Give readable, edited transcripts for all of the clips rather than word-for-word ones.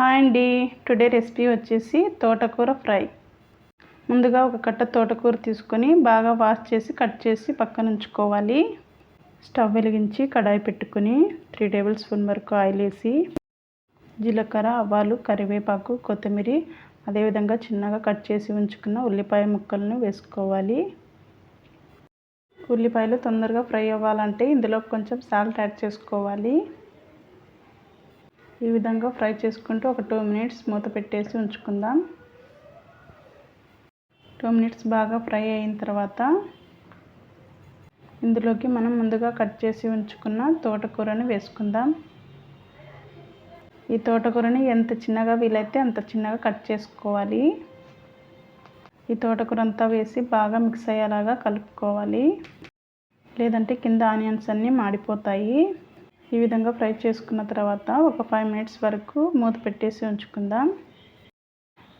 Hi అండి, today recipe వచ్చేసి తోటకూర ఫ్రై. ముందుగా ఒక కట్ట తోటకూర తీసుకొని బాగా వాష్ చేసి కట్ చేసి పక్కన ఉంచుకోవాలి. స్టవ్ వెలిగించి కడాయి పెట్టుకొని 3 టేబుల్ స్పూన్ వరకు ఆయిల్ వేసి జీలకర్ర, ఆవాలు, కరివేపాకు, కొత్తిమీర, అదేవిధంగా చిన్నగా కట్ చేసి ఉంచుకున్న ఉల్లిపాయ ముక్కలను వేసుకోవాలి. ఉల్లిపాయలు తొందరగా ఫ్రై అవ్వాలంటే ఇందులో కొంచెం సాల్ట్ యాడ్ చేసుకోవాలి. ఈ విధంగా ఫ్రై చేసుకుంటూ ఒక 2 మినిట్స్ మూత పెట్టేసి ఉంచుకుందాం. 2 మినిట్స్ బాగా ఫ్రై అయిన తర్వాత ఇందులోకి మనం ముందుగా కట్ చేసి ఉంచుకున్న తోటకూరని వేసుకుందాం. ఈ తోటకూరని ఎంత చిన్నగా వీలైతే అంత చిన్నగా కట్ చేసుకోవాలి. ఈ తోటకూర అంతా వేసి బాగా మిక్స్ అయ్యేలాగా కలుపుకోవాలి, లేదంటే కింద ఆనియన్స్ అన్నీ మాడిపోతాయి. ఈ విధంగా ఫ్రై చేసుకున్న తర్వాత ఒక 5 మినిట్స్ వరకు మూత పెట్టేసి ఉంచుకుందాం.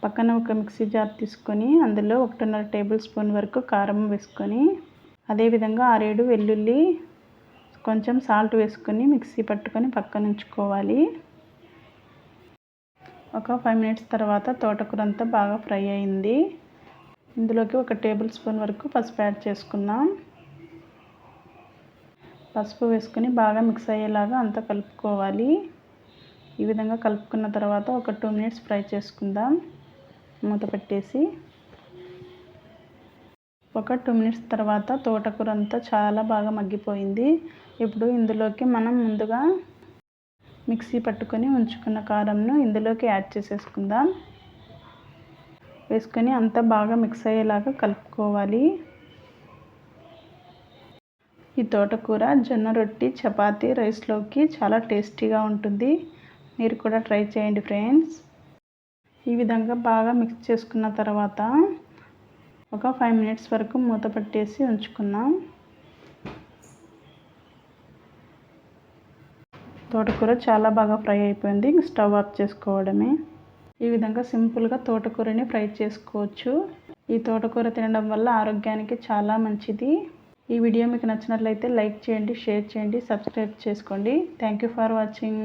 పక్కన ఒక మిక్సీ జార్ తీసుకొని అందులో 1.5 టేబుల్ స్పూన్ వరకు కారం వేసుకొని, అదేవిధంగా 6-7 వెల్లుల్లి, కొంచెం సాల్ట్ వేసుకొని మిక్సీ పట్టుకొని పక్కన ఉంచుకోవాలి. ఒక 5 మినిట్స్ తర్వాత తోటకూర అంతా బాగా ఫ్రై అయింది. ఇందులోకి 1 టేబుల్ స్పూన్ వరకు పసుపు యాడ్ చేసుకుందాం. పసుపు వేసుకొని బాగా మిక్స్ అయ్యేలాగా అంతా కలుపుకోవాలి. ఈ విధంగా కలుపుకున్న తర్వాత ఒక 2 మినిట్స్ ఫ్రై చేసుకుందాం మూత పెట్టేసి. ఒక 2 మినిట్స్ తర్వాత తోటకూర అంతా చాలా బాగా మగ్గిపోయింది. ఇప్పుడు ఇందులోకి మనం ముందుగా మిక్సీ పట్టుకొని ఉంచుకున్న కారంను ఇందులోకి యాడ్ చేసేసుకుందాం. వేసుకొని అంతా బాగా మిక్స్ అయ్యేలాగా కలుపుకోవాలి. ఈ తోటకూర జొన్న రొట్టి, చపాతీ, రైస్లోకి చాలా టేస్టీగా ఉంటుంది. మీరు కూడా ట్రై చేయండి ఫ్రెండ్స్. ఈ విధంగా బాగా మిక్స్ చేసుకున్న తర్వాత ఒక 5 మినిట్స్ వరకు మూత పెట్టేసి ఉంచుకున్నాం. తోటకూర చాలా బాగా ఫ్రై అయిపోయింది. స్టవ్ ఆఫ్ చేసుకోవడమే. ఈ విధంగా సింపుల్గా తోటకూరని ఫ్రై చేసుకోవచ్చు. ఈ తోటకూర తినడం వల్ల ఆరోగ్యానికి చాలా మంచిది. ఈ వీడియో మీకు నచ్చినట్లయితే లైక్ చేయండి, షేర్ చేయండి, సబ్స్క్రైబ్ చేసుకోండి. Thank you for watching.